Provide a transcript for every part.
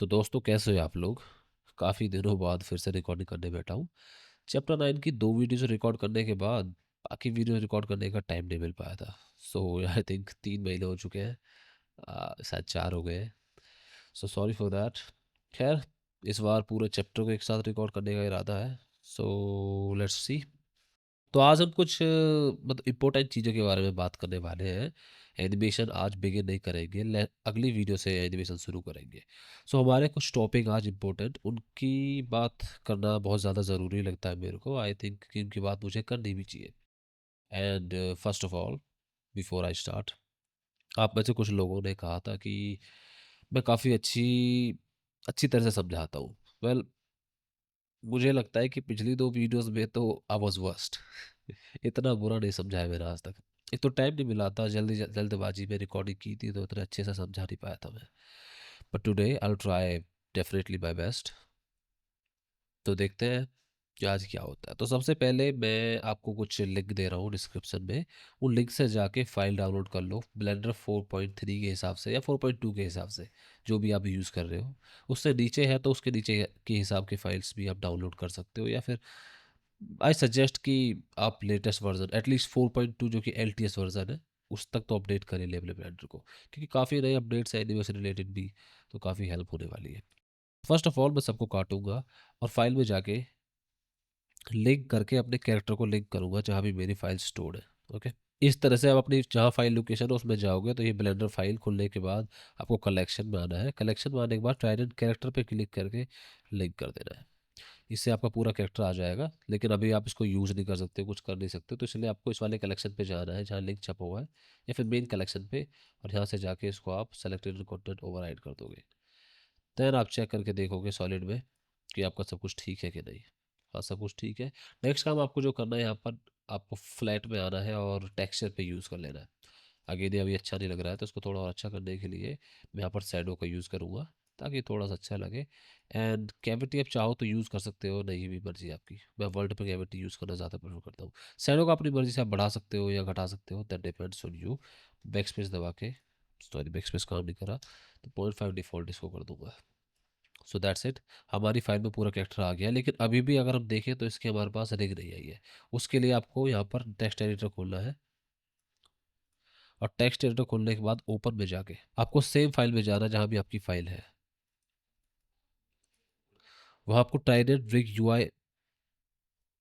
तो दोस्तों कैसे हो आप लोग? काफ़ी दिनों बाद फिर से रिकॉर्डिंग करने बैठा हूँ। चैप्टर 9 की 2 वीडियोज़ रिकॉर्ड करने के बाद बाकी वीडियो रिकॉर्ड करने का टाइम नहीं मिल पाया था। सो आई थिंक 3 महीने हो चुके हैं। शायद 4 हो गए हैं। So sorry for that. ख़ैर इस बार पूरे चैप्टर को एक साथ रिकॉर्ड करने का इरादा है। So let's see. तो आज हम कुछ मतलब इम्पोर्टेंट चीज़ों के बारे में बात करने वाले हैं। एनिमेशन आज बिगिन नहीं करेंगे, अगली वीडियो से एनिमेशन शुरू करेंगे। सो हमारे कुछ टॉपिक आज इम्पोर्टेंट उनकी बात करना बहुत ज़्यादा ज़रूरी लगता है मेरे को। आई थिंक कि उनकी बात मुझे करनी भी चाहिए। And first of all before I start, आप में से कुछ लोगों ने कहा था कि मैं काफ़ी अच्छी अच्छी तरह से समझाता हूँ। वेल, मुझे लगता है कि पिछली 2 वीडियोज़ में तो आई वाज़ वर्स्ट। इतना बुरा नहीं समझाया मैंने आज तक। एक तो टाइम नहीं मिला था, जल्दबाजी में रिकॉर्डिंग की थी तो इतना अच्छे से समझा नहीं पाया था मैं। But today I will try definitely my best. तो देखते हैं कि आज क्या होता है। तो सबसे पहले मैं आपको कुछ लिंक दे रहा हूँ डिस्क्रिप्शन में। उन लिंक से जाके फ़ाइल डाउनलोड कर लो ब्लेंडर 4.3 के हिसाब से या 4.2 के हिसाब से, जो भी आप यूज़ कर रहे हो। उससे नीचे है तो उसके नीचे के हिसाब के फाइल्स भी आप डाउनलोड कर सकते हो, या फिर आई सजेस्ट कि आप लेटेस्ट वर्जन एटलीस्ट 4.2 जो कि LTS वर्जन है उस तक तो अपडेट करें ले अपने ब्लेंडर को, क्योंकि काफ़ी नए अपडेट्स हैं एनिमे से रिलेटेड भी। तो काफ़ी हेल्प होने वाली है। फर्स्ट ऑफ ऑल मैं सबको काटूंगा और फाइल में जाके लिंक करके अपने कैरेक्टर को लिंक करूँगा जहाँ भी मेरी फाइल स्टोर्ड है। ओके, इस तरह से आप अपनी जहाँ फाइल लोकेशन है उसमें जाओगे तो ये ब्लेंडर फाइल खुलने के बाद आपको कलेक्शन में आना है। कलेक्शन में आने के बाद ट्राइडेंट कैरेक्टर पे क्लिक करके लिंक कर देना है। इससे आपका पूरा कैरेक्टर आ जाएगा, लेकिन अभी आप इसको यूज़ नहीं कर सकते, कुछ कर नहीं सकते, तो इसलिए आपको इस वाले कलेक्शन पे जाना है जहाँ लिंक छपा हुआ है, या फिर मेन कलेक्शन पे, और यहाँ से जाके इसको आप सेलेक्टेड कंटेंट ओवरराइड कर दोगे। देन आप चेक करके देखोगे सॉलिड में कि आपका सब कुछ ठीक है कि नहीं। हाँ, सब कुछ ठीक है। नेक्स्ट काम आपको जो करना है, यहाँ पर आपको फ्लैट में आना है और टेक्सचर पे यूज़ कर लेना है। अगेन ये अभी अच्छा नहीं लग रहा है तो इसको थोड़ा और अच्छा करने के लिए मैं यहाँ पर शैडो का यूज़ करूँगा ताकि थोड़ा सा अच्छा लगे। एंड कैविटी आप चाहो तो यूज़ कर सकते हो, नहीं भी मर्जी आपकी। मैं वर्ल्ड पे कैविटी यूज़ करना ज़्यादा प्रेफर करता हूँ। शैडो का अपनी मर्जी से आप बढ़ा सकते हो या घटा सकते हो, that depends on you. Back space दबा के, सॉरी बैक स्पेस काम नहीं करा, तो 0.5 डिफ़ॉल्ट इसको कर दूंगा। सो दैट्स इट। हमारी फाइल में पूरा कैरेक्टर आ गया, लेकिन अभी भी अगर हम देखें तो इसके हमारे पास रिग नहीं आई है। उसके लिए आपको यहाँ पर टेक्स्ट एडिटर खोलना है, और टेक्स्ट एडिटर खोलने के बाद ओपन में जाके आपको सेम फाइल में जाना जहाँ भी आपकी फाइल है। वहाँ आपको ट्राइडेंट रिग UI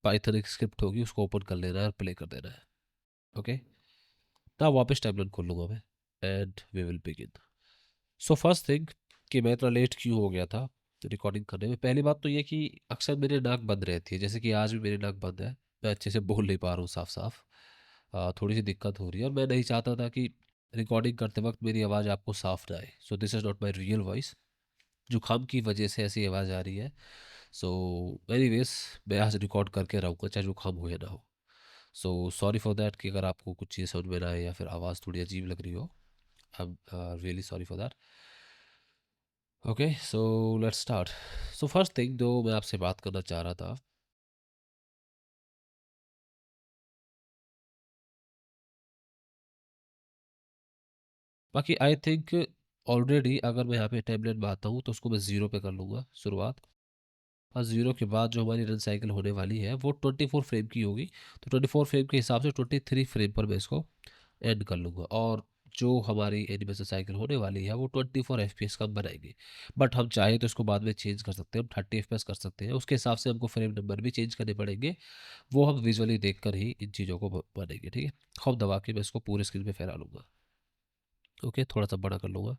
पाइथन एक स्क्रिप्ट होगी, उसको ओपन कर लेना है और प्ले कर देना है। ओके, ना वापस टाइमलाइन खोल लूँगा मैं, and we will begin. So first thing कि मैं इतना लेट क्यों हो गया था रिकॉर्डिंग करने में। पहली बात तो ये कि अक्सर मेरी नाक बंद रहती है, जैसे कि आज भी मेरी नाक बंद है। मैं अच्छे से बोल नहीं पा रहा हूँ साफ साफ। थोड़ी सी दिक्कत हो रही है, और मैं नहीं चाहता था कि रिकॉर्डिंग करते वक्त मेरी आवाज़ आपको साफ ना आए। So this is not my real voice. जुकाम की वजह से ऐसी आवाज़ आ रही है। सो एनीवेज, मैं आज रिकॉर्ड करके रहूँगा चाहे जुकाम हो या ना हो। सो सॉरी फॉर दैट कि अगर आपको कुछ चीज़ समझ में ना आए या फिर आवाज़ थोड़ी अजीब लग रही हो। I am really sorry for that. Okay, so let's start. So first thing जो मैं आपसे बात करना चाह रहा था, बाकी आई थिंक ऑलरेडी अगर मैं यहाँ पे टाइमलाइन में आता हूँ तो उसको मैं ज़ीरो पे कर लूँगा शुरुआत। और ज़ीरो के बाद जो हमारी रन साइकिल होने वाली है वो 24 फ्रेम की होगी। तो 24 फ्रेम के हिसाब से 23 फ्रेम पर मैं इसको एंड कर लूँगा, और जो हमारी एनिमेशन साइकिल होने वाली है वो 24 FPS का हम बनाएंगे। बट हम चाहे तो इसको बाद में चेंज कर सकते हैं, हम 30 FPS कर सकते हैं। उसके हिसाब से हमको फ्रेम नंबर भी चेंज करने पड़ेंगे। वो हम विजुअली देखकर ही इन चीज़ों को बनेंगे, ठीक है। हम दबा के मैं इसको पूरे स्क्रीन पे फैला लूँगा। ओके, थोड़ा सा बड़ा कर लूँगा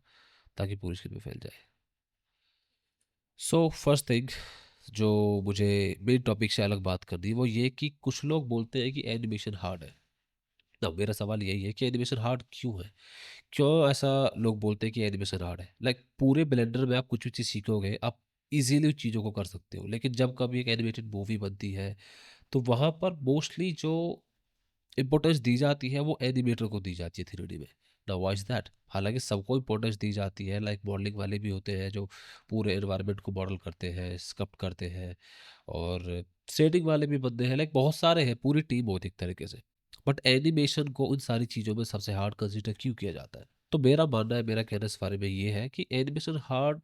ताकि पूरी स्क्रीन पे फैल जाए। सो फर्स्ट थिंग जो मुझे मेन टॉपिक से अलग बात करनी है वो ये कि कुछ लोग बोलते हैं कि एनिमेशन हार्ड है। ना, मेरा सवाल यही है कि एनिमेशन हार्ड क्यों है? क्यों ऐसा लोग बोलते हैं कि एनिमेशन हार्ड है? लाइक पूरे ब्लेंडर में आप कुछ भी चीज़ सीखोगे, आप इजीली उस चीज़ों को कर सकते हो, लेकिन जब कभी एक एनिमेटेड मूवी बनती है तो वहाँ पर मोस्टली जो इम्पोर्टेंस दी जाती है वो एनिमेटर को दी जाती है 3D में। Now why is that? हालाँकि सबको इम्पोर्टेंस दी जाती है, लाइक मॉडलिंग वाले भी होते हैं जो पूरे एनवायरनमेंट को मॉडल करते हैं, स्कल्प्ट करते हैं, और शेडिंग वाले भी बंदे हैं, लाइक बहुत सारे हैं, पूरी टीम होती है एक तरीके से। बट एनिमेशन को उन सारी चीज़ों में सबसे हार्ड कंसीडर क्यों किया जाता है? तो मेरा मानना है, मेरा कहना इस बारे में ये है कि एनिमेशन हार्ड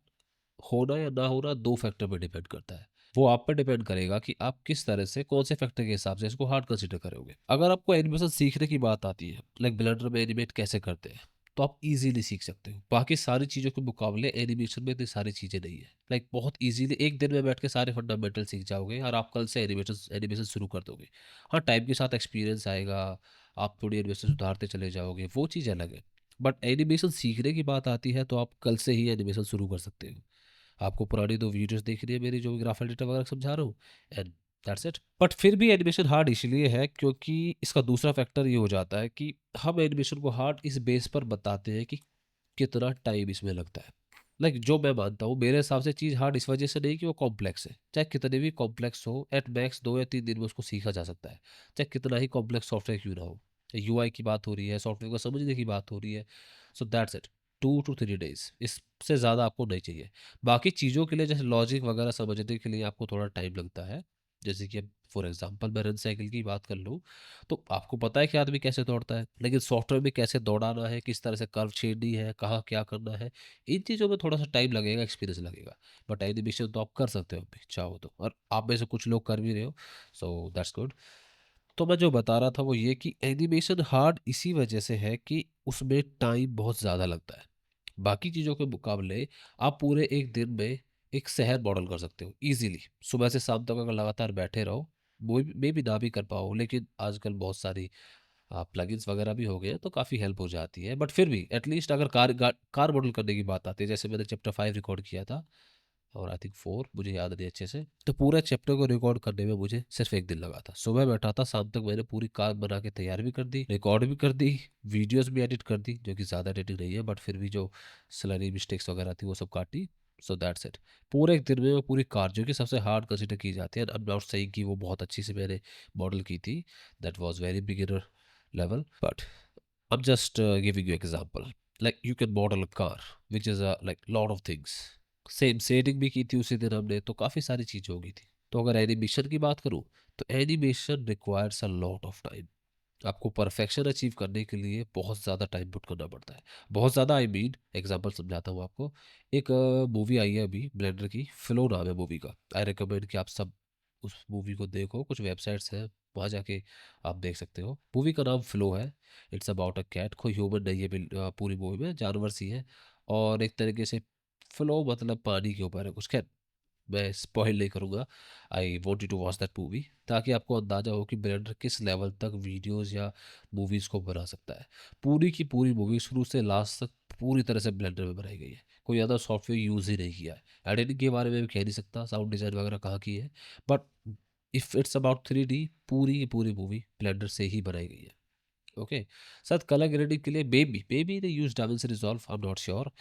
होना या ना होना 2 फैक्टर पे डिपेंड करता है। वो आप पे डिपेंड करेगा कि आप किस तरह से, कौन से फैक्टर के हिसाब से इसको हार्ड कंसीडर करोगे। अगर आपको एनिमेशन सीखने की बात आती है, लाइक ब्लेंडर में एनिमेट कैसे करते हैं, तो आप ईज़िली सीख सकते हो। बाकी सारी चीज़ों के मुकाबले एनिमेशन में इतनी सारी चीज़ें नहीं है। लाइक बहुत ईज़िली एक दिन में बैठ के सारे फंडामेंटल सीख जाओगे और आप कल से एनिमेशन एनिमेशन शुरू कर दोगे। हाँ, टाइम के साथ एक्सपीरियंस आएगा, आप थोड़ी एनिमेशन सुधारते चले जाओगे, वो चीज़ अलग है। बट एनिमेशन सीखने की बात आती है तो आप कल से ही एनिमेशन शुरू कर सकते हो। आपको पुरानी 2 वीडियोज़ देखनी है मेरी, जो भी ग्राफ एडिटर वगैरह समझा रहा हूँ, एंड दैट्स इट। बट फिर भी एनिमेशन हार्ड इसलिए है क्योंकि इसका दूसरा फैक्टर ये हो जाता है कि हम एनिमेशन को हार्ड इस बेस पर बताते हैं कि कितना टाइम इसमें लगता है। लाइक जो मैं मानता हूँ, मेरे हिसाब से चीज़ हार्ड इस वजह से नहीं कि वो कॉम्प्लेक्स है। चाहे कितने भी कॉम्प्लेक्स हो, एट मैक्स 2 या 3 दिन में उसको सीखा जा सकता है। चाहे कितना ही कॉम्प्लेक्स सॉफ्टवेयर क्यों ना हो। यूआई की बात हो रही है, सॉफ्टवेयर को समझने की बात हो रही है। So that's it. 2 to 3 days, इससे ज़्यादा आपको नहीं चाहिए। बाकी चीज़ों के लिए जैसे लॉजिक वगैरह समझने के लिए आपको थोड़ा टाइम लगता है। जैसे कि अब फॉर एग्ज़ाम्पल मैं रन साइकिल की बात कर लूँ, तो आपको पता है कि आदमी कैसे दौड़ता है, लेकिन सॉफ्टवेयर में कैसे दौड़ाना है, किस तरह से कर्व छेड़नी है, कहाँ क्या करना है, इन चीज़ों में थोड़ा-सा टाइम लगेगा, एक्सपीरियंस लगेगा। बट एनिमेशन तो आप कर सकते हो अभी चाहो तो, और आप में से कुछ लोग कर भी रहे हो, सो दैट्स गुड। तो मैं जो बता रहा था वो ये कि एनिमेशन हार्ड इसी वजह से है कि उसमें टाइम बहुत ज़्यादा लगता है। बाकी चीज़ों के मुकाबले आप पूरे एक दिन में एक शहर मॉडल कर सकते हो ईज़िली। सुबह से शाम तक अगर लगातार बैठे रहो, वो भी मे बी ना भी कर पाओ, लेकिन आजकल बहुत सारी प्लगइन्स वगैरह भी हो गए हैं, तो काफ़ी हेल्प हो जाती है। बट फिर भी एटलीस्ट अगर कार मॉडल करने की बात आती है, जैसे मैंने चैप्टर 5 रिकॉर्ड किया था, और आई थिंक 4, मुझे याद नहीं अच्छे से। तो पूरे चैप्टर को रिकॉर्ड करने में मुझे सिर्फ 1 दिन लगा था। सुबह बैठा था, शाम तक मैंने पूरी कार बना के तैयार भी कर दी, रिकॉर्ड भी कर दी, वीडियोज़ भी एडिट कर दी, जो कि ज़्यादा एडिटिंग नहीं है, बट फिर भी जो स्लरी मिस्टेक्स वगैरह थी वो सब काटी। सो दैट्स इट। पूरे 1 दिन में मैं पूरी कार, जो कि सबसे हार्ड कंसीडर की जाती है, आई एम नॉट सेइंग कि वो बहुत अच्छी से मैंने मॉडल की थी। That was very beginner level, but I'm just giving you example. Like you can model a car, which is like lot of things. Same shading भी की थी उसी दिन हमने, तो काफ़ी सारी चीज़ें हो गई थी। तो अगर एनिमेशन की बात करूँ, तो animation requires a lot of time. आपको परफेक्शन अचीव करने के लिए बहुत ज़्यादा टाइम पुट करना पड़ता है। बहुत ज़्यादा, आई मीन एग्जांपल समझाता हूँ आपको। एक मूवी आई है अभी ब्लेंडर की, फ्लो नाम है मूवी का। आई रिकमेंड कि आप सब उस मूवी को देखो। कुछ वेबसाइट्स हैं, वहाँ जाके आप देख सकते हो। मूवी का नाम फ्लो है। It's about a cat. कोई ह्यूमन नहीं है पूरी मूवी में, जानवर सी है। और एक तरीके से फ्लो मतलब पानी के ऊपर है कुछ। खैर, मैं स्पॉइल नहीं करूँगा। I want you to watch that movie, ताकि आपको अंदाज़ा हो कि ब्लेंडर किस लेवल तक वीडियोज़ या मूवीज़ को बना सकता है। पूरी की पूरी मूवी शुरू से लास्ट तक पूरी तरह से ब्लेंडर में बनाई गई है। कोई अदर सॉफ्टवेयर यूज़ ही नहीं किया है। एडिटिंग के बारे में भी कह नहीं सकता, साउंड डिज़ाइन वगैरह कहाँ की है। But if it's about 3D, पूरी की पूरी मूवी ब्लेंडर से ही बनाई गई है। ओके। शायद कलर ग्रेडिंग के लिए may be they use DaVinci resolve, I am not sure.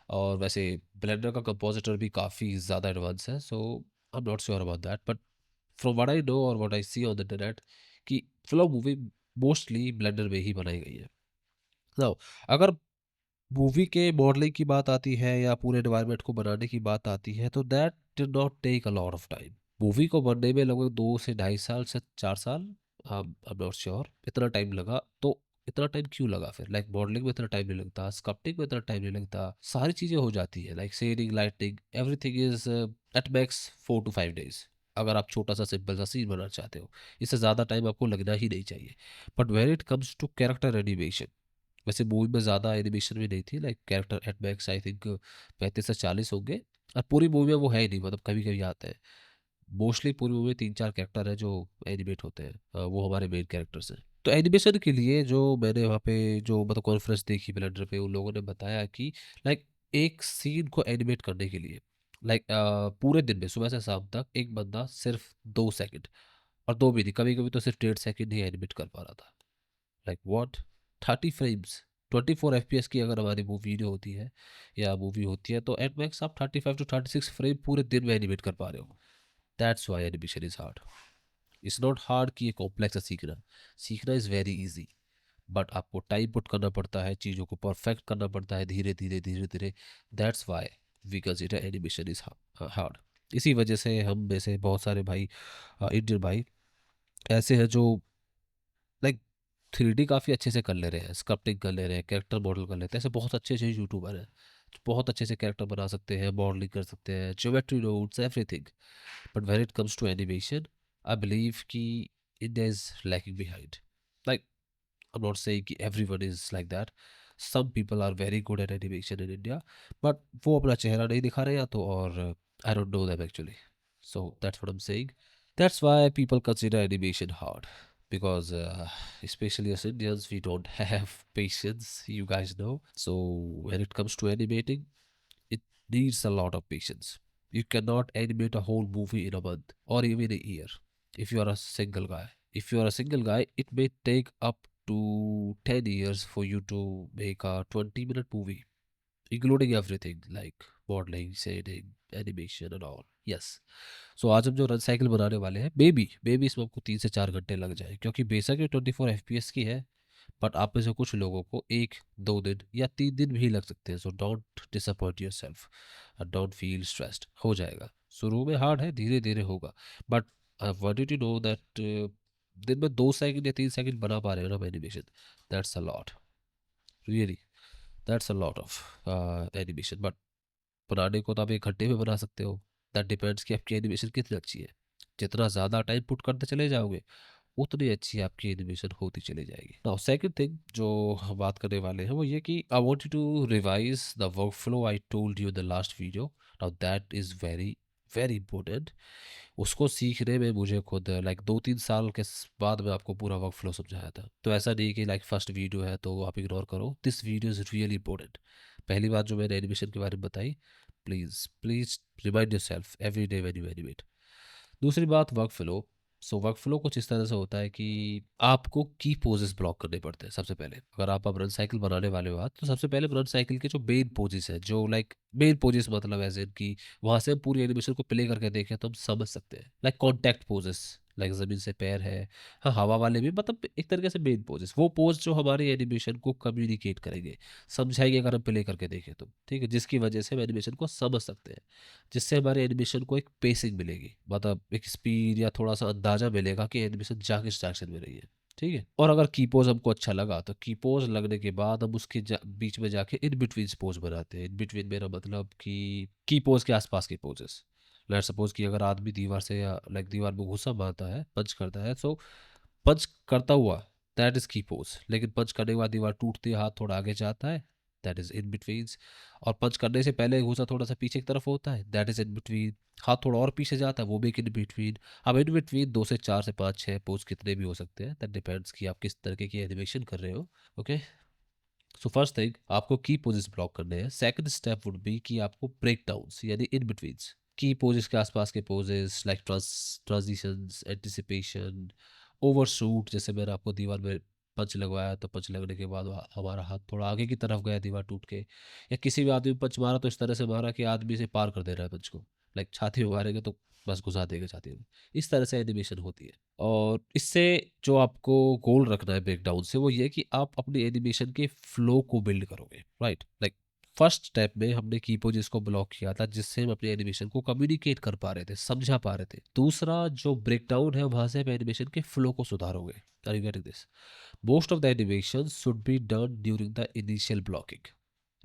और वैसे ब्लेंडर का कंपोजिटर भी काफ़ी ज़्यादा एडवांस है, so I am not sure about that. But from what I know और what I see on the internet, कि Flow movie mostly blender में ही बनाई गई है। नाउ, अगर मूवी के मॉडलिंग की बात आती है या पूरे एनवायरनमेंट को बनाने की बात आती है, तो that did not take a lot of time. Movie को बनने में लगभग 2 से ढाई साल से 4 साल, आई एम नॉट श्योर, इतना टाइम लगा। तो इतना टाइम क्यों लगा फिर? लाइक मॉडलिंग में इतना टाइम नहीं लगता, स्कल्पटिंग में इतना टाइम नहीं लगता, सारी चीज़ें हो जाती है, like shading, lighting, everything is at max 4 to 5 days। अगर आप छोटा सा सिंपल सा सीन बनाना चाहते हो, इससे ज़्यादा टाइम आपको लगना ही नहीं चाहिए। But when it comes to character animation, वैसे मूवी में ज़्यादा एनिमेशन भी नहीं थी, like character at max I think 35 से 40 होंगे। और पूरी मूवी में वो है ही नहीं, मतलब कभी कभी आते हैं। मोस्टली पूरी मूवी में 3-4 कैरेक्टर है जो एनिमेट होते हैं, वो हमारे मेन कैरेक्टर्स हैं। तो एनिमेशन के लिए जो मैंने वहाँ पे जो मतलब कॉन्फ्रेंस देखी ब्लेंडर पे, उन लोगों ने बताया कि लाइक एक सीन को एनिमेट करने के लिए, लाइक पूरे दिन में सुबह से शाम तक एक बंदा सिर्फ 2 सेकंड, और दो भी नहीं, कभी कभी तो सिर्फ 1.5 सेकंड ही एनिमेट कर पा रहा था। लाइक व्हाट, 30 फ्रेम्स, 24 FPS की अगर हमारी वो वीडियो होती है या मूवी होती है, तो एट मैक्स आप 35 to 36 फ्रेम पूरे दिन में एनिमेट कर पा रहे हो। That's why animation is hard. It's not hard कि ये कॉम्प्लेक्स है सीखना। सीखना इज़ वेरी इजी। बट आपको टाइम पुट करना पड़ता है, चीज़ों को परफेक्ट करना पड़ता है, धीरे धीरे धीरे धीरे। That's why we consider animation is hard. इसी वजह से हम में से बहुत सारे भाई, इंडियन भाई ऐसे हैं जो लाइक 3D काफ़ी अच्छे से कर ले रहे हैं, स्क्रप्टिंग कर ले रहे हैं, कैरेक्टर मॉडल कर लेते हैं। ऐसे बहुत अच्छे अच्छे यूट्यूबर हैं। बहुत अच्छे से कैरेक्टर बना सकते हैं, मॉडलिंग कर सकते हैं, geometry notes, everything. But when it comes to animation, I believe कि India is lacking behind. Like, I'm not saying कि everyone is like that. Some people are very good at animation in India, but वो अपना चेहरा नहीं दिखा रहे या तो, और I don't know them actually. So that's what I'm saying. That's why people consider animation hard, because especially as Indians, we don't have patience. You guys know. So when it comes to animating, it needs a lot of patience. You cannot animate a whole movie in a month or even a year if you are a single guy. If you are a single guy, it may take up to 10 years for you to make a 20-minute movie, including everything like modeling, shading, animation and all. Yes. सो आज हम जो run cycle बनाने वाले हैं, may be इसमें आपको 3 से 4 घंटे लग जाए, क्योंकि बेशक ये 24 FPS की है, बट आप में से कुछ लोगों को 1-2 दिन या 3 दिन भी लग सकते हैं। So don't disappoint yourself, don't feel stressed. हो जाएगा, शुरू में हार्ड है, धीरे धीरे होगा। But I wanted to know that दिन में 2 सेकंड या 3 सेकंड बना पा रहे हो ना animation, that's a lot, really, that's a lot of animation. But बनाने को तो आप 1 घंटे में बना सकते हो। दैट डिपेंड्स कि आपकी एनिमेशन कितनी अच्छी है। जितना ज़्यादा टाइम पुट करते चले जाओगे, उतनी अच्छी आपकी एनिमेशन होती चली जाएगी। नाउ सेकंड थिंग जो हम बात करने वाले हैं वो ये कि I want you to revise the work flow I told you in the last video. Now that is very very important. उसको सीखने में मुझे खुद लाइक 2-3 साल के बाद में आपको पूरा वर्क फ्लो समझाया था। तो ऐसा नहीं कि लाइक फर्स्ट वीडियो है तो आप इग्नोर करो। This video is really important. पहली बात जो मैंने एनिमेशन के बारे में बताई, please please remind your self every day when you animate. दूसरी बात, work flow. So work flow कुछ इस तरह से होता है कि आपको की पोजेस ब्लॉक करने पड़ते हैं सबसे पहले। अगर आप अब रन साइकिल बनाने वाले हो आज, तो सबसे पहले रन साइकिल के जो मेन पोजेस है, जो लाइक मेन पोजेस मतलब ऐसे कि वहाँ से हम पूरी एनिमेशन को प्ले करके देखें तो हम समझ सकते हैं। लाइक कॉन्टैक्ट पोजेस, लाइक ज़मीन से पैर है, हाँ हवा वाले भी, मतलब एक तरीके से मेन पोजेस, वो पोज जो हमारी एनिमेशन को कम्युनिकेट करेंगे, समझाएंगे अगर हम प्ले करके देखें तो, ठीक है, जिसकी वजह से हम एनिमेशन को समझ सकते हैं, जिससे हमारे एनिमेशन को एक पेसिंग मिलेगी, मतलब एक स्पीड या थोड़ा सा अंदाजा मिलेगा कि एनिमेशन जा किस डायरेक्शन में रही है। ठीक है, और अगर की पोज हमको अच्छा लगा तो की पोज लगने के बाद हम उसके बीच में जाके इन बिटवीन पोज बनाते हैं। इन बिटवीन मेरा मतलब कि की पोज के आसपास के पोजेस। लेट सपोज कि अगर आदमी दीवार से या लाइक दीवार में घुसा मारता है, पंच करता है, सो पंच करता हुआ, दैट इज की पोज। लेकिन पंच करने के बाद दीवार टूटती है, हाथ थोड़ा आगे जाता है, दैट इज इन बिटवीन। और पंच करने से पहले घुसा थोड़ा सा पीछे की तरफ होता है, दैट इज इन बिटवीन। हाथ थोड़ा और पीछे जाता है, वो भी एक इन बिटवीन। अब इन बिटवीन 2 से 4 से 5 6 पोज कितने भी हो सकते हैं, दैट डिपेंड्स कि आप किस तरीके की एनिमेशन कर रहे हो। ओके, सो फर्स्ट थिंग, आपको की पोजेस ब्लॉक करने हैं। सेकंड स्टेप वुड बी कि आपको ब्रेक डाउन्स यानी इन बिटवीन्स, की पोजेस के आसपास के poses like transitions, anticipation, overshoot. जैसे मैंने आपको दीवार में पंच लगवाया तो पंच लगने के बाद हमारा हाथ थोड़ा आगे की तरफ गया दीवार टूट के, या किसी भी आदमी पंच मारा तो इस तरह से मारा कि आदमी से पार कर दे रहा है पंच को, लाइक छाती में मारेंगे तो बस घुसा देगा छाती में। इस तरह से एनिमेशन होती है। और इससे जो आपको गोल रखना है ब्रेकडाउन से, वो ये कि आप अपनी एनिमेशन के फ्लो को बिल्ड करोगे, राइट। लाइक फर्स्ट स्टेप में हमने की पोजेस को ब्लॉक किया था, जिससे हम अपनी एनिमेशन को कम्युनिकेट कर पा रहे थे, समझा पा रहे थे। दूसरा जो ब्रेकडाउन है, वहां से आप एनिमेशन के फ्लो को सुधारोगे। Are you getting this? Most of the animation should be done during the initial blocking.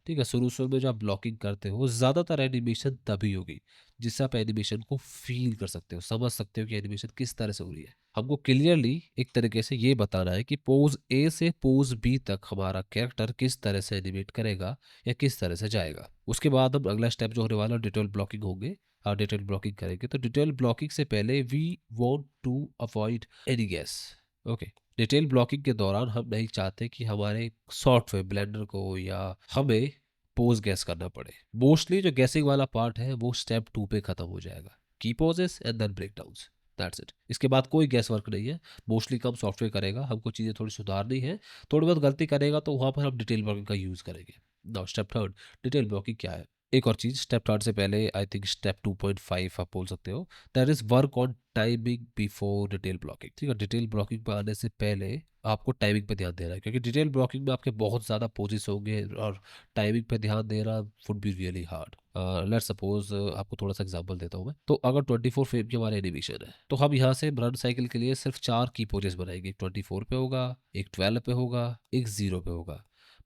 ठीक है, शुरू शुरू में जो आप ब्लॉकिंग करते हो, ज़्यादातर एनिमेशन तभी होगी जिससे आप एनिमेशन को फील कर सकते हो, समझ सकते हो कि एनिमेशन किस तरह से हो रही है। हमको क्लियरली एक तरीके से ये बताना है कि पोज ए से पोज बी तक हमारा कैरेक्टर किस तरह से एनिमेट करेगा या किस तरह से जाएगा। उसके बाद हम अगला स्टेप जो होने वाला डिटेल ब्लॉकिंग होंगे। डिटेल ब्लॉकिंग करेंगे तो डिटेल ब्लॉकिंग से पहले we want to avoid any guess. Okay, detail blocking के दौरान हम नहीं चाहते कि हमारे सॉफ्टवेयर ब्लेंडर को या हमें पोज गैस करना पड़े। मोस्टली जो गैसिंग वाला पार्ट है वो स्टेप 2 पे खत्म हो जाएगा, key poses and then breakdowns, that's it. इसके बाद कोई गैस वर्क नहीं है। मोस्टली कम सॉफ्टवेयर करेगा, हमको चीज़ें थोड़ी सुधारनी है, थोड़ी बहुत गलती करेगा तो वहाँ पर हम डिटेल ब्लॉकिंग का यूज़ करेंगे। Now step third, detail blocking क्या है? एक और चीज़, स्टेप थर्ड से पहले आई थिंक स्टेप 2.5 आप बोल सकते हो, that is work on timing before detail blocking. ठीक है, डिटेल ब्लॉकिंग पर आने से पहले आपको टाइमिंग पे ध्यान देना है, क्योंकि डिटेल ब्लॉकिंग में आपके बहुत ज़्यादा पोजेस होंगे और टाइमिंग पे ध्यान देना would be really hard. Let's suppose आपको थोड़ा सा एग्जांपल देता हूँ मैं। तो अगर 24 फ्रेम की हमारी एनिमेशन है, तो हम यहाँ से रन साइकिल के लिए सिर्फ 4 की पोजेस बनाएंगे। एक 24 पे होगा, एक 12 पे होगा, एक 0 पे होगा।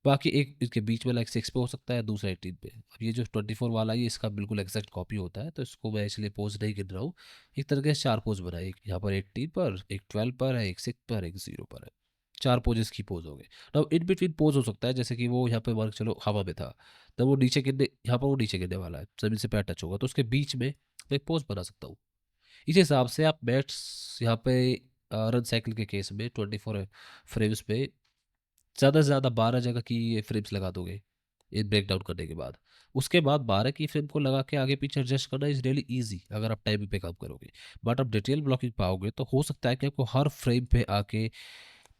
बाकी एक इसके बीच में लाइक 6 पे हो सकता है, दूसरा 18 पे। अब ये जो 24 वाला है ये इसका बिल्कुल एग्जैक्ट कॉपी होता है, तो इसको मैं इसलिए पोज नहीं गिन रहा हूँ। एक तरीके से 4 पोज बनाए, एक यहाँ पर 18 पर, एक 12 पर है, एक 6 पर, एक 0 पर है। 4 पोजेस की पोज हो गए। अब इन बिटवीन पोज हो सकता है, जैसे कि वो यहाँ पे मान के चलो हवा में था, तब वो नीचे गिरने, यहाँ पर वो नीचे गिरने वाला है, ज़मीन से पैर टच होगा, तो उसके बीच में मैं एक पोज बना सकता हूँ। इस हिसाब से आप मैट्स यहाँ पे रन साइकिल के केस में 24 फ्रेम्स पे ज़्यादा से ज़्यादा 12 जगह की ये फ्रेम्स लगा दोगे, ये ब्रेक डाउन करने के बाद। उसके बाद 12 की फ्रेम को लगा के आगे पीछे एडजस्ट करना इज़ रियली ईज़ी अगर आप टाइमिंग पे काम करोगे। बट आप डिटेल ब्लॉकिंग पाओगे तो हो सकता है कि आपको हर फ्रेम पे आके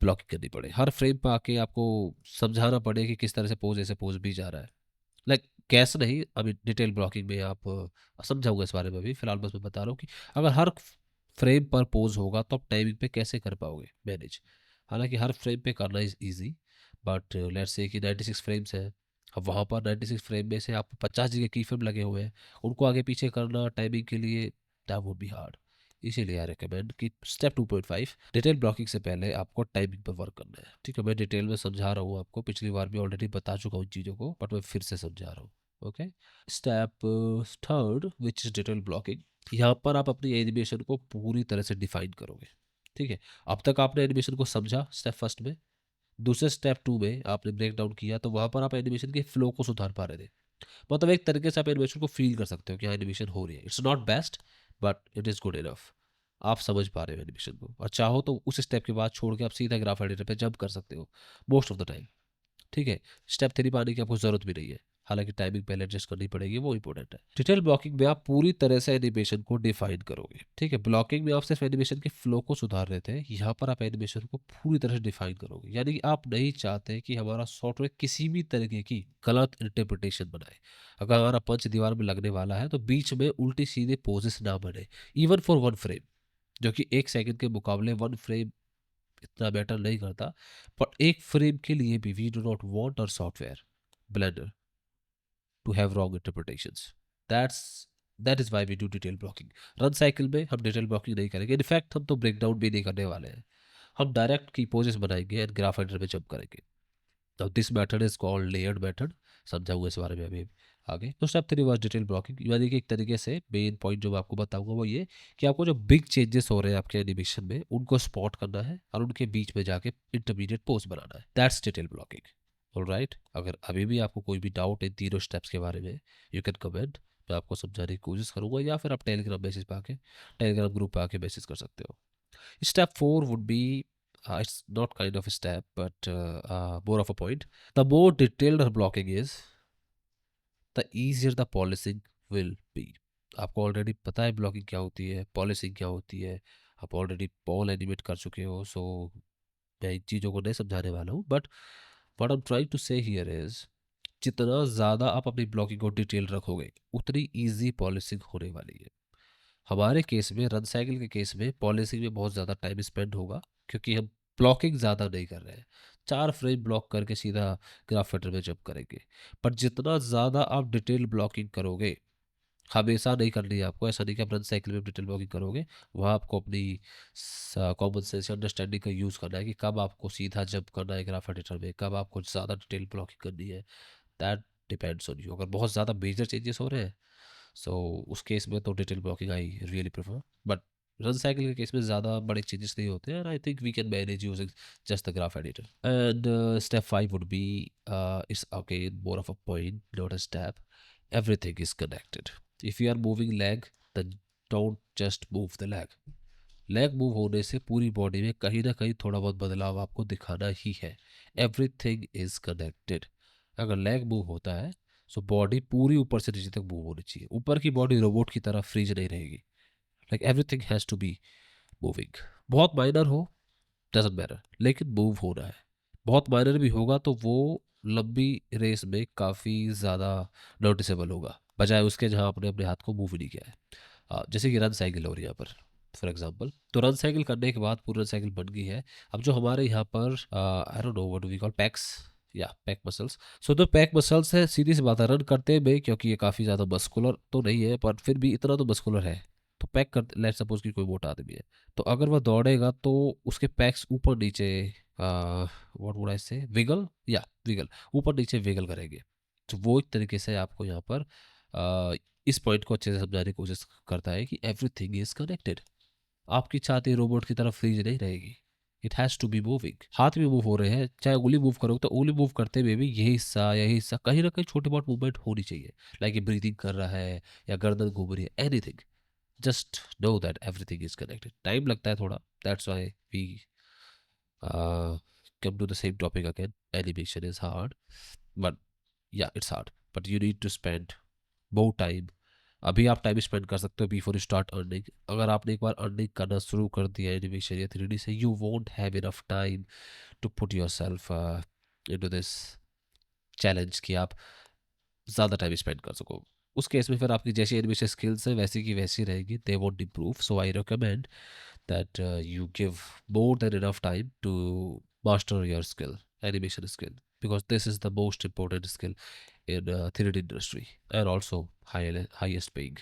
ब्लॉकिंग करनी पड़े। हर फ्रेम पे आके आपको समझाना पड़े कि किस तरह से पोज़ ऐसे पोज़ भी जा रहा है। लाइक कैसे नहीं, अभी डिटेल ब्लॉकिंग में आप समझाऊँगा इस बारे में अभी, फिलहाल बस मैं बता रहा हूँ कि अगर हर फ्रेम पर पोज़ होगा तो आप टाइमिंग पे कैसे कर पाओगे मैनेज। हालाँकि हर फ्रेम पे करना is easy, but let's say कि 96 फ्रेम्स हैं। अब वहाँ पर 96 फ्रेम में से आपको 50 जगह की फ्रेम लगे हुए हैं, उनको आगे पीछे करना टाइमिंग के लिए दैट वुड बी हार्ड। इसीलिए आई रिकमेंड कि स्टेप 2.5 डिटेल ब्लॉकिंग से पहले आपको टाइमिंग पर वर्क करना है। ठीक है, मैं डिटेल में समझा रहा हूँ आपको, पिछली बार भी ऑलरेडी बता चुका हूँ इन चीज़ों को, बट मैं फिर से समझा रहा हूँ। Okay, step third which is detail blocking. यहाँ पर आप अपनी एनिमेशन को पूरी तरह से डिफाइन करोगे। ठीक है, अब तक आपने एनिमेशन को समझा स्टेप फर्स्ट में, दूसरे स्टेप टू में आपने ब्रेक डाउन किया, तो वहाँ पर आप एनिमेशन के फ्लो को सुधार पा रहे थे। मतलब एक तरीके से आप एनिमेशन को फील कर सकते हो कि हाँ एनिमेशन हो रही है। It's not best but it is good enough. आप समझ पा रहे हो एनिमेशन को, और चाहो तो उस स्टेप के बाद छोड़ के आप सीधा ग्राफ एडिटर पे जंप कर सकते हो मोस्ट ऑफ द टाइम। ठीक है, स्टेप 3 पे आने की आपको ज़रूरत भी नहीं है, हालांकि टाइमिंग पहले एडजस्ट करनी पड़ेगी, वो इंपॉर्टेंट है। डिटेल ब्लॉकिंग में आप पूरी तरह से एनिमेशन को डिफाइन करोगे। ठीक है, ब्लॉकिंग में आप सिर्फ एनिमेशन के फ्लो को सुधार रहे थे, यहाँ पर आप एनिमेशन को पूरी तरह से डिफाइन करोगे। यानी कि आप नहीं चाहते कि हमारा सॉफ्टवेयर किसी भी तरीके की गलत इंटरप्रिटेशन बनाए। अगर हमारा पंच दीवार में लगने वाला है तो बीच में उल्टी सीधे पोजेस ना बने, इवन फॉर वन फ्रेम, जो कि 1 सेकंड के मुकाबले 1 फ्रेम इतना मैटर नहीं करता। पर एक फ्रेम के लिए भी we do not want our software Blender to have wrong interpretations. That's that is why we do detail blocking. Run cycle में हम डिटेल ब्लॉकिंग नहीं करेंगे, इनफैक्ट हम तो ब्रेक डाउन भी नहीं करने वाले हैं। हम डायरेक्ट की पोजेस बनाएंगे एंड ग्राफ एडिटर में जंप करेंगे। Now this method is called layered method, समझाऊंगा इस बारे में अभी आगे। तो स्टेप 3 वाज डिटेल ब्लॉकिंग, यानी कि एक तरीके से मेन पॉइंट जो मैं आपको बताऊंगा वो ये कि आपको जो बिग चेंजेस हो रहे हैं आपके एनिमेशन में उनको स्पॉट करना है और उनके बीच में जाके इंटरमीडिएट पोज बनाना है। That's detail blocking. ऑलराइट, अगर अभी भी आपको कोई भी डाउट इन तीनों स्टेप्स के बारे में यू कैन कमेंट, मैं आपको समझाने की कोशिश करूंगा, या फिर आप टेलीग्राम मैसेज पे आके, टेलीग्राम ग्रुप पे आके मैसेज कर सकते हो। Step 4 would be it's not kind of a step, but more of a point. The more detailed our blocking is, the easier the policing will be. आपको already पता है ब्लॉकिंग क्या होती है, पॉलिसिंग क्या होती है, आप ऑलरेडी पॉल एनिमेट कर चुके हो, सो मैं इन चीज़ों को नहीं समझाने वाला हूँ। But what I am trying to say here is, जितना ज़्यादा आप अपनी ब्लॉकिंग को डिटेल रखोगे उतनी ईजी पॉलिसिंग होने वाली है। हमारे केस में, रन साइकिल के केस में, पॉलिसिंग में बहुत ज़्यादा टाइम स्पेंड होगा क्योंकि हम ब्लॉकिंग ज़्यादा नहीं कर रहे हैं। 4 फ्रेम ब्लॉक करके सीधा ग्राफ एडिटर में जंप करेंगे। पर जितना ज़्यादा आप डिटेल ब्लॉकिंग करोगे, हमेशा नहीं करनी है आपको, ऐसा नहीं कि आप रन साइकिल में डिटेल ब्लॉकिंग करोगे, वहाँ आपको अपनी कॉमन सेंस अंडरस्टैंडिंग का यूज़ करना है कि कब आपको सीधा जंप करना है ग्राफ एडिटर में, कब आपको ज़्यादा डिटेल ब्लॉकिंग करनी है। That depends on you. अगर बहुत ज़्यादा मेजर चेंजेस हो रहे हैं, सो उस केस में तो detail blocking I really prefer. But run cycle के केस में ज़्यादा बड़े चेंजेस नहीं होते हैं, I think we can manage using just the graph editor. And step 5 would be it's again more of a point, not a step. Everything is connected. If you are moving leg, then don't just move the leg. Leg move होने से पूरी body में कहीं ना कहीं थोड़ा बहुत बदलाव आपको दिखाना ही है। Everything is connected. अगर लेग मूव होता है, सो बॉडी पूरी ऊपर से नीचे तक मूव होनी चाहिए। ऊपर की बॉडी रोबोट की तरह फ्रीज नहीं रहेगी। Like everything has to be moving. बहुत माइनर हो डजंट मैटर, लेकिन मूव होना है। बहुत माइनर भी होगा तो वो लंबी रेस में काफ़ी ज़्यादा नोटिसेबल होगा, बजाय उसके जहाँ आपने अपने हाथ को मूव नहीं किया है। जैसे कि रन साइकिल हो रही है यहाँ पर फॉर एग्जांपल, तो रन साइकिल करने के बाद पूरी रन साइकिल बन गई है। अब जो हमारे यहाँ पर I don't know what we call packs, या pack muscles, so the pack muscles है, सीधी सी बात है, रन करते में क्योंकि ये काफ़ी ज़्यादा मस्कुलर तो नहीं है पर फिर भी इतना तो मस्कुलर है। तो पैक कर, लेट सपोज कि कोई मोटा आदमी है, तो अगर वह दौड़ेगा तो उसके पैक्स ऊपर नीचे व्हाट वुड आई से, विगल, या विगल, ऊपर नीचे विगल करेंगे। तो वो एक तरीके से आपको यहाँ पर इस पॉइंट को अच्छे से समझाने की कोशिश करता है कि एवरीथिंग इज कनेक्टेड। आपकी छाती रोबोट की तरफ फ्रीज नहीं रहेगी, it has to be moving. हाथ भी मूव हो रहे हैं, चाहे उंगली मूव करो तो उंगली मूव करते हुए भी यही हिस्सा कहीं ना कहीं छोटी बहुत मूवमेंट होनी चाहिए, लाइक ये ब्रीथिंग कर रहा है या गर्दन घूम रही है, anything. Just know that everything is connected. Time लगता है थोड़ा, that's why we come to the same topic again. Animation is hard, but yeah, it's hard, but you need to spend more time. अभी आप time spend कर सकते हो before you start earning. अगर आपने एक बार अर्निंग करना शुरू कर दिया एनिमेशन या 3D से, you won't have enough time to put yourself into this challenge कि आप ज़्यादा टाइम स्पेंड कर सको। उस केस में फिर आपकी जैसी एनिमेशन स्किल्स है वैसी की वैसी रहेगी, they won't improve. So I recommend that you give more than enough time to master your skill, animation skill, because this is the most important skill in 3D industry, and also highest paying,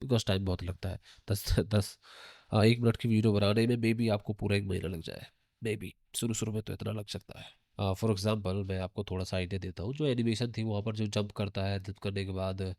because time बहुत लगता है। दस 1 minute की video बनाने में may be आपको पूरा 1 महीना लग जाए, मे बी शुरू शुरू में तो इतना लग सकता है। फॉर एग्जांपल मैं आपको थोड़ा सा आइडिया देता हूँ, जो एनिमेशन थी वहाँ पर जो जंप करता है, जंप करने के बाद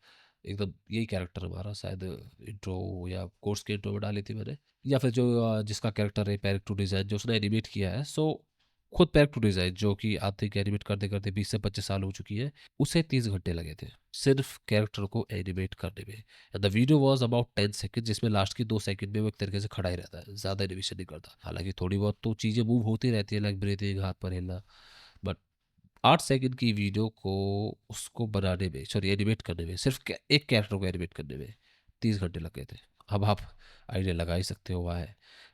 एकदम यही कैरेक्टर हमारा शायद इंट्रो या कोर्स के इंट्रो में डाली थी मैंने, या फिर जो जिसका कैरेक्टर है पैरेक्ट टू डिज़ाइन जो उसने एनिमेट किया है, सो खुद पैरेक्ट टू डिज़ाइन जो कि आई थिंक एनिमेट करते करते 20 से 25 साल हो चुकी है, उसे 30 घंटे लगे थे सिर्फ कैरेक्टर को एनिमेट करने में। And the video was about 10 second, जिसमें लास्ट की 2 सेकेंड में वो एक तरीके से खड़ा ही रहता है, ज़्यादा एनिमेशन नहीं करता। हालांकि थोड़ी बहुत तो चीज़ें मूव होती रहती है, लाइक ब्रीथिंग, हाथ पर हिलना, बट 8 सेकेंड की वीडियो को उसको बनाने में, सॉरी एनिमेट करने में, सिर्फ एक कैरेक्टर को एनिमेट करने में 30 घंटे लग गए थे। अब आप आइडिया लगा ही सकते हो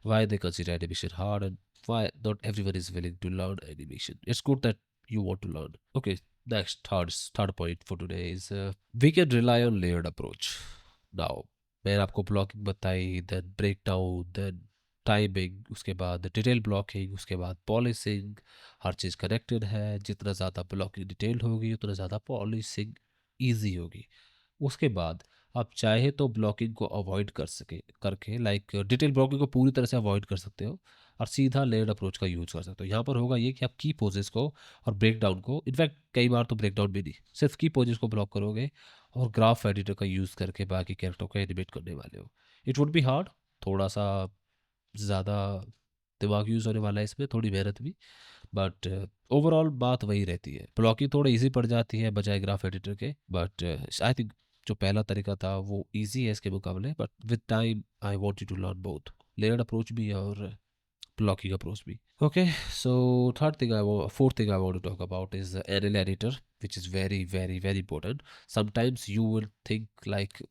why they consider animation hard and why not everyone is willing to learn animation. It's good that you want to learn. Okay, next third point for today is we can rely on layered approach. Now, मैंने आपको blocking बताई, then break down, then timing, उसके बाद detail blocking, उसके बाद polishing. हर चीज़ connected है, जितना ज़्यादा ब्लॉकिंग डिटेल्ड होगी उतना ज़्यादा पॉलिशिंग ईजी होगी। उसके बाद आप चाहे तो ब्लॉकिंग को अवॉइड कर सके करके, लाइक डिटेल ब्लॉकिंग को पूरी तरह से अवॉइड कर सकते हो और सीधा लेयर्ड अप्रोच का यूज़ कर सकते हो। यहाँ पर होगा ये कि आप की पोजेस को और ब्रेक डाउन को, इनफैक्ट कई बार तो ब्रेक डाउन भी नहीं, सिर्फ की पोजेस को ब्लॉक करोगे और ग्राफ एडिटर का यूज़ करके बाकी कैरेक्टर को एनिमेट करने वाले हो। इट वुड बी हार्ड, थोड़ा सा ज़्यादा दिमाग यूज़ होने वाला है इसमें, थोड़ी मेहनत भी, बट ओवरऑल बात वही रहती है। ब्लॉकिंग थोड़ा इजी पड़ जाती है बजाय ग्राफ एडिटर के, बट आई थिंक जो पहला तरीका था वो इजी है इसके मुकाबले, but with time I want you to learn both, layered approach भी और blocking approach भी। Okay, so fourth thing I want to talk about is the NL editor, which is very very very important. Sometimes you will think like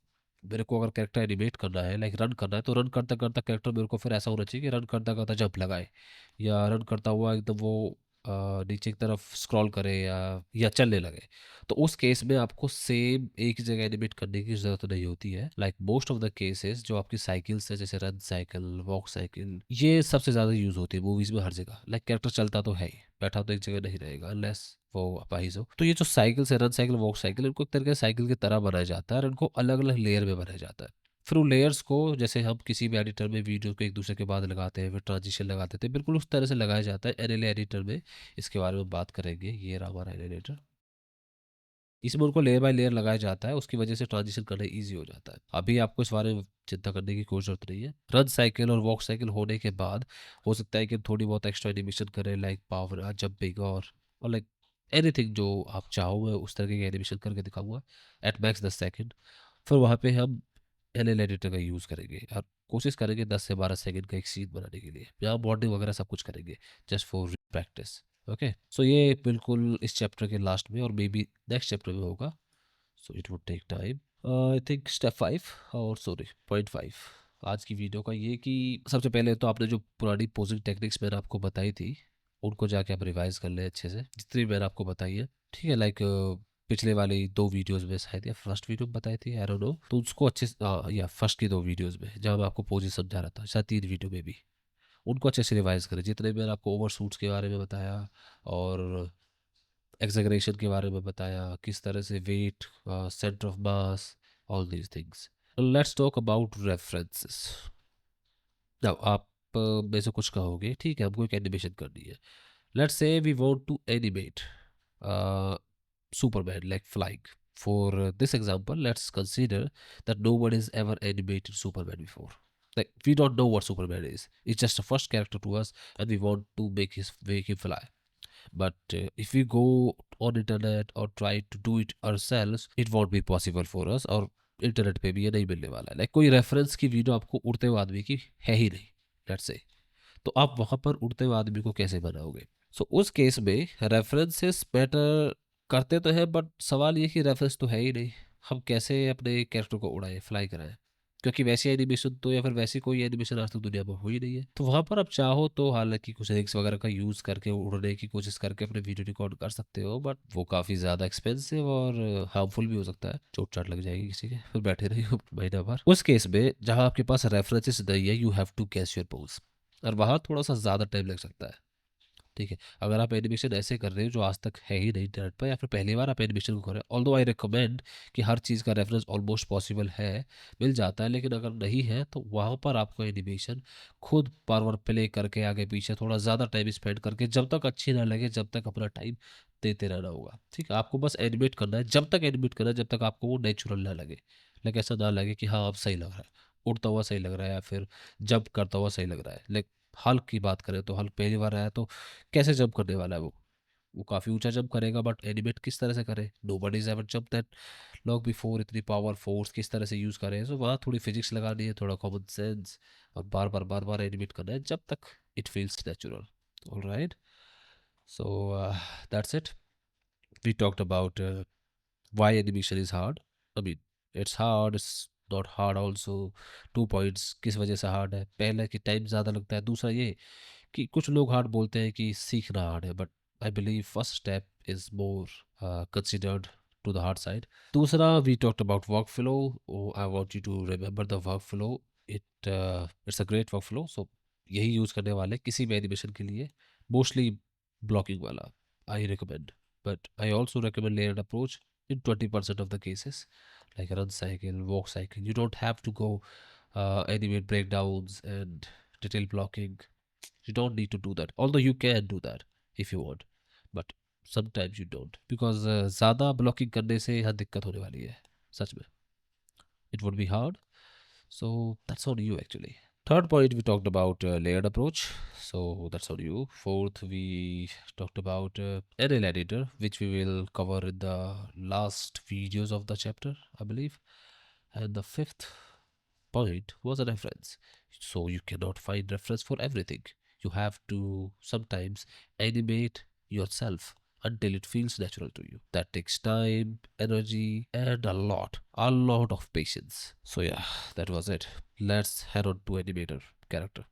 मेरे को अगर character animate करना है, like run करना है, तो रन करता करता कैरेक्टर मेरे को फिर ऐसा होना चाहिए कि रन करता करता जंप लगाए, या रन करता हुआ एकदम वो नीचे की तरफ स्क्रॉल करे या चलने लगे। तो उस केस में आपको सेम एक ही जगह एनिमेट करने की ज़रूरत नहीं होती है। Like most of the cases जो आपकी साइकिल्स है, जैसे रन साइकिल, वॉक साइकिल, ये सबसे ज़्यादा यूज़ होती है मूवीज़ में हर जगह। लाइक कैरेक्टर चलता तो है ही, बैठा तो एक जगह नहीं रहेगा अनलेस वो अपाहिज हो। तो ये जो साइकिल्स है, रन साइकिल, वॉक साइकिल, इनको एक तरीके से साइकिल की तरह बनाया जाता है और इनको अलग अलग लेयर में बनाया जाता है। फिर उन लेयर्स को, जैसे हम किसी भी एडिटर में वीडियो को एक दूसरे के बाद लगाते हैं, फिर ट्रांजिशन लगाते थे, बिल्कुल उस तरह से लगाया जाता है एनएल एडिटर में। इसके बारे में बात करेंगे, ये रहा हमारा एनएल एडिटर। इसमें उनको लेयर बाय लेयर लगाया जाता है, उसकी वजह से ट्रांजिशन करना ईजी हो जाता है। अभी आपको इस बारे में चिंता करने की कोई ज़रूरत नहीं है। रन साइकिल और वॉक साइकिल होने के बाद हो सकता है कि हम थोड़ी बहुत एक्स्ट्रा एनिमेशन करें, लाइक पावर जंपिंग और लाइक एनीथिंग जो आप चाहो, मैं उस तरह के एनिमेशन करके दिखाऊंगा एट मैक्स 10 सेकेंड। फिर वहाँ पे हम एल एडिटर का यूज़ करेंगे और कोशिश करेंगे 10 से 12 सेकेंड का एक सीन बनाने के लिए, यहाँ बॉन्डिंग वगैरह सब कुछ करेंगे जस्ट फॉर प्रैक्टिस। ओके, सो ये बिल्कुल इस चैप्टर के लास्ट में और मे बी नेक्स्ट चैप्टर में होगा, so it would take time. I think step 5, और सॉरी पॉइंट 5 आज की वीडियो का ये कि सबसे पहले तो आपने जो पुरानी पोजिंग टेक्निक्स मैंने आपको बताई थी उनको जाके आप रिवाइज कर लें अच्छे से, जितनी मैंने आपको बताई है, ठीक है। लाइक पिछले वाली 2 वीडियोस में शायद, या फर्स्ट वीडियो में बताई थी, आई डोंट नो, तो उसको अच्छे से या फर्स्ट की 2 वीडियोस में जहाँ मैं आपको पोजिंग समझा रहा था, शायद 3 वीडियो में भी, उनको अच्छे से रिवाइज करें। जितने मैंने आपको ओवर सूट्स के बारे में बताया और एक्सैगरेशन के बारे में बताया, किस तरह से weight, centre of mass, all these things. Let's talk about references. Now आप में से कुछ कहोगे ठीक है हमको एक एनिमेशन करनी है, Let's say we want to animate uh, Superman like flying. For this example, let's consider that no one has ever animated Superman before. Like we don't know what Superman is. It's just a first character to us, and we want to make him fly. But if we go on internet or try to do it ourselves, it won't be possible for us. और internet पे भी ये नहीं मिलने वाला है, like कोई reference की वीडियो आपको उड़ते हुए आदमी की है ही नहीं, लेट्स से, तो आप वहाँ पर उड़ते हुए आदमी को कैसे बनाओगे? सो उस केस में रेफरेंसेस मैटर करते तो हैं, बट सवाल ये कि रेफरेंस तो है ही नहीं, हम कैसे अपने कैरेक्टर को उड़ाएं, फ्लाई कराएं? क्योंकि वैसी एनिमेशन तो या फिर वैसी कोई एनिमेशन आज तक दुनिया में हुई नहीं है। तो वहाँ पर आप चाहो तो हालांकि कुछ रिग्स वगैरह का यूज़ करके उड़ने की कोशिश करके अपने वीडियो रिकॉर्ड कर सकते हो, बट वो काफ़ी ज़्यादा एक्सपेंसिव और हार्मफुल भी हो सकता है, चोट चाट लग जाएगी किसी के, फिर बैठे रहिए महीना भर। उस केस में जहाँ आपके पास रेफरेंसेस नहीं है, you have to catch your pose, और वहाँ थोड़ा सा ज़्यादा टाइम लग सकता है। ठीक है, अगर आप एनिमेशन ऐसे कर रहे हो जो आज तक है ही नहीं इंटरनेट पर, या फिर पहली बार आप एनिमेशन को कर रहे हो, ऑल्दो आई रिकमेंड कि हर चीज़ का रेफरेंस ऑलमोस्ट पॉसिबल है, मिल जाता है, लेकिन अगर नहीं है तो वहाँ पर आपको एनिमेशन खुद बार बार प्ले करके आगे पीछे थोड़ा ज़्यादा टाइम स्पेंड करके, जब तक अच्छी ना लगे जब तक अपना टाइम देते रहना होगा। ठीक है, आपको बस एनिमेट करना है, जब तक एनिमेट करना है जब तक आपको वो नेचुरल ना लगे, लाइक ऐसा ना लगे कि हाँ अब सही लग रहा है, उड़ता हुआ सही लग रहा है या फिर जंप करता हुआ सही लग रहा है। लाइक हल्क की बात करें तो हल्क पहली बार आया तो कैसे जंप करने वाला है वो काफ़ी ऊंचा जंप करेगा, बट एनिमेट किस तरह से करे, nobody is ever jump that long before, इतनी पावर फोर्स किस तरह से यूज़ करें, सो वहाँ थोड़ी फिजिक्स लगानी है, थोड़ा कॉमन सेंस, और बार बार एनिमेट करना है जब तक it feels natural. Alright, so that's it, we talked about why animation is hard. I mean, it's hard, it's not hard also. 2 points किस वजह से हार्ड है, पहला कि टाइम ज़्यादा लगता है, दूसरा ये कि कुछ लोग हार्ड बोलते हैं कि सीखना हार्ड है, but I believe first step is more considered to the hard side. दूसरा, we talked about work flow, I want you to remember the work flow, it's a great work flow, so यही use करने वाले किसी भी animation के लिए, mostly blocking वाला I recommend, but I also recommend layered approach in 20% of the cases, like run cycle, walk cycle. You don't have to go animate breakdowns and detail blocking. You don't need to do that, although you can do that if you want, but sometimes you don't, because ज़्यादा blocking करने से यहाँ दिक्कत होने वाली है, सच में it would be hard, so that's on you actually. Third point, we talked about layered approach, so that's on you. Fourth, we talked about NL editor, which we will cover in the last videos of the chapter, I believe. And the fifth point was a reference. So you cannot find reference for everything. You have to sometimes animate yourself until it feels natural to you. That takes time, energy, and a lot of patience. So yeah, that was it. Let's head on to animator character.